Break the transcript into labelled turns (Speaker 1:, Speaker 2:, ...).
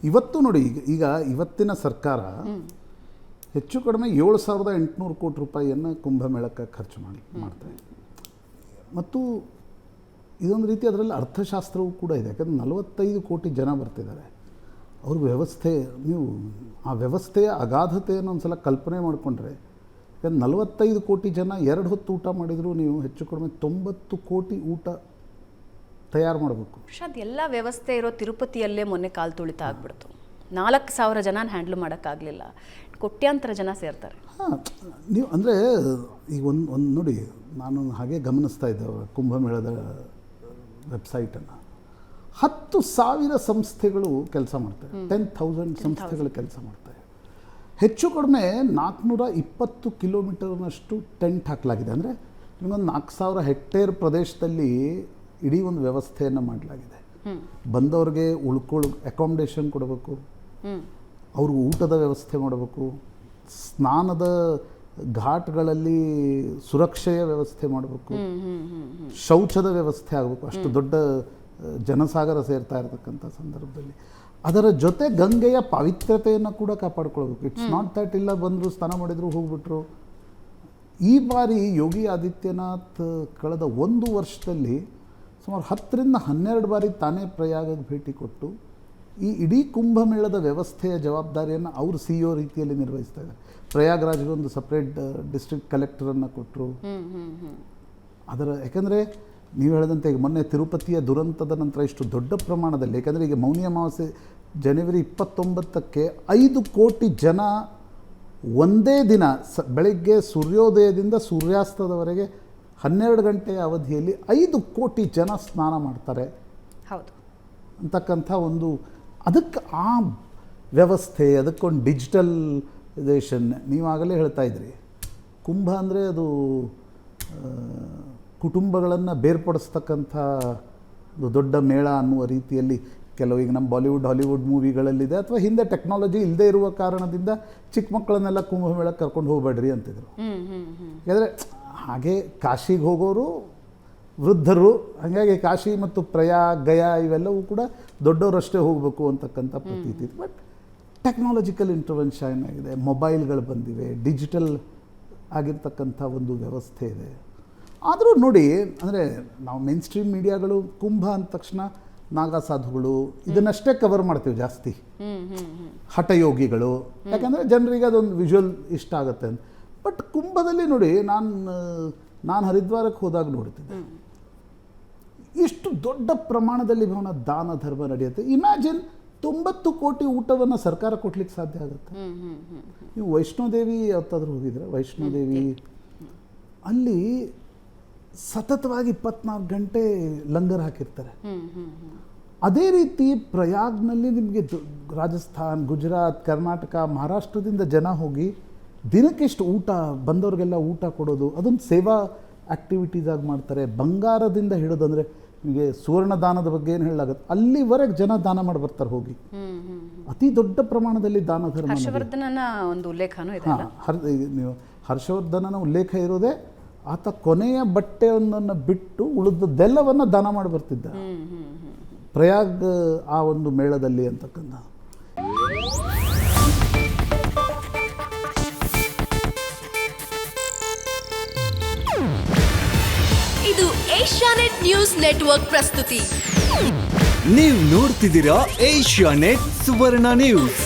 Speaker 1: ಇವತ್ತು ನೋಡಿ ಈಗ ಇವತ್ತಿನ ಸರ್ಕಾರ ಹೆಚ್ಚು ಕಡಿಮೆ 7,800 ಕೋಟಿ ರೂಪಾಯಿಯನ್ನು ಕುಂಭಮೇಳಕ್ಕೆ ಖರ್ಚು ಮಾಡ್ತಾರೆ. ಮತ್ತು ಇದೊಂದು ರೀತಿ ಅದರಲ್ಲಿ ಅರ್ಥಶಾಸ್ತ್ರವೂ ಕೂಡ ಇದೆ. ಯಾಕಂದರೆ 45 ಕೋಟಿ ಜನ ಬರ್ತಿದ್ದಾರೆ. ಅವ್ರ ವ್ಯವಸ್ಥೆ, ನೀವು ಆ ವ್ಯವಸ್ಥೆಯ ಅಗಾಧತೆಯನ್ನು ಒಂದು ಸಲ ಕಲ್ಪನೆ ಮಾಡಿಕೊಂಡ್ರೆ, ಯಾಕಂದ್ರೆ 45 ಕೋಟಿ ಜನ 2 ಹೊತ್ತು ಊಟ ಮಾಡಿದರೂ ನೀವು ಹೆಚ್ಚು ಕಡಿಮೆ 90 ಕೋಟಿ ಊಟ ತಯಾರು ಮಾಡಬೇಕು.
Speaker 2: ಅದೆಲ್ಲ ವ್ಯವಸ್ಥೆ ಇರೋ ತಿರುಪತಿಯಲ್ಲೇ ಮೊನ್ನೆ ಕಾಲು ತುಳಿತ ಆಗ್ಬಿಡ್ತು. 4,000 ಜನ ಹ್ಯಾಂಡ್ಲ್ ಮಾಡೋಕ್ಕಾಗಲಿಲ್ಲ. ಕೋಟ್ಯಾಂತರ ಜನ ಸೇರ್ತಾರೆ.
Speaker 1: ಹಾಂ, ನೀವು ಅಂದರೆ ಈಗ ಒಂದು ನೋಡಿ, ನಾನು ಹಾಗೆ ಗಮನಿಸ್ತಾ ಇದ್ದೆ ಕುಂಭಮೇಳದ ವೆಬ್ಸೈಟನ್ನು. 10,000 ಸಂಸ್ಥೆಗಳು ಕೆಲಸ ಮಾಡ್ತವೆ. 10,000 ಸಂಸ್ಥೆಗಳು ಕೆಲಸ ಮಾಡ್ತವೆ. ಹೆಚ್ಚು ಕಡಿಮೆ 420 ಕಿಲೋಮೀಟರ್ನಷ್ಟು ಟೆಂಟ್ ಹಾಕಲಾಗಿದೆ. ಅಂದರೆ ನಿಮಗೊಂದು 4,000 ಹೆಕ್ಟೇರ್ ಪ್ರದೇಶದಲ್ಲಿ ಇಡೀ ಒಂದು ವ್ಯವಸ್ಥೆಯನ್ನು ಮಾಡಲಾಗಿದೆ. ಬಂದವ್ರಿಗೆ ಅಕಾಮಿಡೇಷನ್ ಕೊಡಬೇಕು, ಅವ್ರಿಗೆ ಊಟದ ವ್ಯವಸ್ಥೆ ಮಾಡಬೇಕು, ಸ್ನಾನದ ಘಾಟ್ಗಳಲ್ಲಿ ಸುರಕ್ಷೆಯ ವ್ಯವಸ್ಥೆ ಮಾಡಬೇಕು, ಶೌಚದ ವ್ಯವಸ್ಥೆ ಆಗಬೇಕು. ಅಷ್ಟು ದೊಡ್ಡ ಜನಸಾಗರ ಸೇರ್ತಾ ಇರತಕ್ಕಂಥ ಸಂದರ್ಭದಲ್ಲಿ ಅದರ ಜೊತೆ ಗಂಗೆಯ ಪಾವಿತ್ರ್ಯತೆಯನ್ನು ಕೂಡ ಕಾಪಾಡ್ಕೊಳ್ಬೇಕು. ಇಟ್ಸ್ ನಾಟ್ ದ್ಯಾಟ್ ಇಲ್ಲ ಬಂದರು ಸ್ನಾನ ಮಾಡಿದ್ರು ಹೋಗ್ಬಿಟ್ರು. ಈ ಬಾರಿ ಯೋಗಿ ಆದಿತ್ಯನಾಥ್ ಕಳೆದ 1 ವರ್ಷದಲ್ಲಿ ಸುಮಾರು 10ರಿಂದ 12 ಬಾರಿ ತಾನೇ ಪ್ರಯಾಗಕ್ಕೆ ಭೇಟಿ ಕೊಟ್ಟು ಈ ಇಡೀ ಕುಂಭಮೇಳದ ವ್ಯವಸ್ಥೆಯ ಜವಾಬ್ದಾರಿಯನ್ನು ಅವರು CEO ರೀತಿಯಲ್ಲಿ ನಿರ್ವಹಿಸ್ತಾ ಇದ್ದಾರೆ. ಪ್ರಯಾಗ್ರಾಜ್ಗೆ ಒಂದು ಸಪ್ರೇಟ್ ಡಿಸ್ಟ್ರಿಕ್ಟ್ ಕಲೆಕ್ಟರನ್ನು ಕೊಟ್ಟರು. ಅದರ ಯಾಕಂದರೆ ನೀವು ಹೇಳಿದಂತೆ ಈಗ ಮೊನ್ನೆ ತಿರುಪತಿಯ ದುರಂತದ ನಂತರ ಇಷ್ಟು ದೊಡ್ಡ ಪ್ರಮಾಣದಲ್ಲಿ, ಯಾಕಂದರೆ ಈಗ ಮೌನಿ ಅಮಾವಾಸ್ಯೆ ಜನವರಿ 29ಕ್ಕೆ 5 ಕೋಟಿ ಜನ ಒಂದೇ ದಿನ ಬೆಳಗ್ಗೆ ಸೂರ್ಯೋದಯದಿಂದ ಸೂರ್ಯಾಸ್ತದವರೆಗೆ 12 ಗಂಟೆಯ ಅವಧಿಯಲ್ಲಿ 5 ಕೋಟಿ ಜನ ಸ್ನಾನ ಮಾಡ್ತಾರೆ.
Speaker 2: ಹೌದು
Speaker 1: ಅಂತಕ್ಕಂಥ ಒಂದು ಅದಕ್ಕೆ ಆ ವ್ಯವಸ್ಥೆ, ಅದಕ್ಕೊಂದು ಡಿಜಿಟಲೈಸೇಷನ್. ನೀವಾಗಲೇ ಹೇಳ್ತಾ ಇದ್ರಿ, ಕುಂಭ ಅಂದರೆ ಅದು ಕುಟುಂಬಗಳನ್ನು ಬೇರ್ಪಡಿಸ್ತಕ್ಕಂಥ ಒಂದು ದೊಡ್ಡ ಮೇಳ ಅನ್ನುವ ರೀತಿಯಲ್ಲಿ ಕೆಲವು ಈಗ ನಮ್ಮ ಬಾಲಿವುಡ್ ಹಾಲಿವುಡ್ ಮೂವಿಗಳಲ್ಲಿದೆ. ಅಥವಾ ಹಿಂದೆ ಟೆಕ್ನಾಲಜಿ ಇಲ್ಲದೆ ಇರುವ ಕಾರಣದಿಂದ ಚಿಕ್ಕ ಮಕ್ಕಳನ್ನೆಲ್ಲ ಕುಂಭಮೇಳಕ್ಕೆ ಕರ್ಕೊಂಡು ಹೋಗಬೇಡ್ರಿ ಅಂತಿದ್ರು. ಯಾಕಂದರೆ ಹಾಗೆ ಕಾಶಿಗೆ ಹೋಗೋರು ವೃದ್ಧರು, ಹಾಗಾಗಿ ಕಾಶಿ ಮತ್ತು ಪ್ರಯಾಗ್ ಗಯಾ ಇವೆಲ್ಲವೂ ಕೂಡ ದೊಡ್ಡವರಷ್ಟೇ ಹೋಗಬೇಕು ಅಂತಕ್ಕಂಥ ಪ್ರತೀತಿ. ಬಟ್ ಟೆಕ್ನಾಲಜಿಕಲ್ ಇಂಟರ್ವೆನ್ಷನ್ ಆಗಿದೆ, ಮೊಬೈಲ್ಗಳು ಬಂದಿವೆ, ಡಿಜಿಟಲ್ ಆಗಿರ್ತಕ್ಕಂಥ ಒಂದು ವ್ಯವಸ್ಥೆ ಇದೆ. ಆದರೂ ನೋಡಿ, ಅಂದರೆ ನಾವು ಮೇನ್ ಸ್ಟ್ರೀಮ್ ಮೀಡಿಯಾಗಳು ಕುಂಭ ಅಂದ ತಕ್ಷಣ ನಾಗಾ ಸಾಧುಗಳು ಇದನ್ನಷ್ಟೇ ಕವರ್ ಮಾಡ್ತೀವಿ ಜಾಸ್ತಿ, ಹಠಯೋಗಿಗಳು, ಯಾಕಂದರೆ ಜನರಿಗೆ ಅದೊಂದು ವಿಜುವಲ್ ಇಷ್ಟ ಆಗುತ್ತೆ ಅಂತ. ಬಟ್ ಕುಂಭದಲ್ಲಿ ನೋಡಿ, ನಾನು ಹರಿದ್ವಾರಕ್ಕೆ ಹೋದಾಗ ನೋಡ್ತಿದ್ದೆ, ಇಷ್ಟು ದೊಡ್ಡ ಪ್ರಮಾಣದಲ್ಲಿ ಭವನ ದಾನ ಧರ್ಮ ನಡೆಯುತ್ತೆ. ಇಮ್ಯಾಜಿನ್ 90 ಕೋಟಿ ಊಟವನ್ನು ಸರ್ಕಾರ ಕೊಡ್ಲಿಕ್ಕೆ ಸಾಧ್ಯ ಆಗುತ್ತೆ. ನೀವು ವೈಷ್ಣೋದೇವಿ ಯಾವತ್ತಾದ್ರೂ ಹೋಗಿದ್ರೆ, ವೈಷ್ಣೋದೇವಿ ಅಲ್ಲಿ ಸತತವಾಗಿ 24 ಗಂಟೆ ಲಂಗರ್ ಹಾಕಿರ್ತಾರೆ. ಅದೇ ರೀತಿ ಪ್ರಯಾಗ್ನಲ್ಲಿ ನಿಮಗೆ ರಾಜಸ್ಥಾನ್, ಗುಜರಾತ್, ಕರ್ನಾಟಕ, ಮಹಾರಾಷ್ಟ್ರದಿಂದ ಜನ ಹೋಗಿ ದಿನಕ್ಕೆಷ್ಟು ಊಟ, ಬಂದವ್ರಿಗೆಲ್ಲ ಊಟ ಕೊಡೋದು, ಅದೊಂದು ಸೇವಾ ಆ್ಯಕ್ಟಿವಿಟೀಸ್ ಆಗಿ ಮಾಡ್ತಾರೆ. ಬಂಗಾರದಿಂದ ಹಿಡಿದಂದರೆ ನಿಮಗೆ ಸುವರ್ಣ ದಾನದ ಬಗ್ಗೆ ಏನು ಹೇಳಲಾಗುತ್ತೆ, ಅಲ್ಲಿವರೆಗೆ ಜನ ದಾನ ಮಾಡಿ ಬರ್ತಾರೆ ಹೋಗಿ. ಅತಿ ದೊಡ್ಡ ಪ್ರಮಾಣದಲ್ಲಿ ದಾನ ಧರ್ಮ.
Speaker 2: ಹರ್ಷವರ್ಧನನ ಒಂದು ಉಲ್ಲೇಖನೂ ಇದೆ.
Speaker 1: ನೀವು ಹರ್ಷವರ್ಧನನ ಉಲ್ಲೇಖ ಇರೋದೇ ಆತ ಕೊನೆಯ ಬಟ್ಟೆಯೊಂದನ್ನು ಬಿಟ್ಟು ಉಳಿದದ್ದೆಲ್ಲವನ್ನು ದಾನ ಮಾಡಿ ಬರ್ತಿದ್ದ ಪ್ರಯಾಗ್ ಆ ಒಂದು ಮೇಳದಲ್ಲಿ ಅಂತಕ್ಕಂಥ.
Speaker 3: ಇದು ಏಷ್ಯಾನೆಟ್ ನ್ಯೂಸ್ ನೆಟ್ವರ್ಕ್ ಪ್ರಸ್ತುತಿ.
Speaker 4: ನೀವು ನೋಡ್ತಿದ್ದೀರಾ ಏಷ್ಯಾನೆಟ್ ಸುವರ್ಣ ನ್ಯೂಸ್.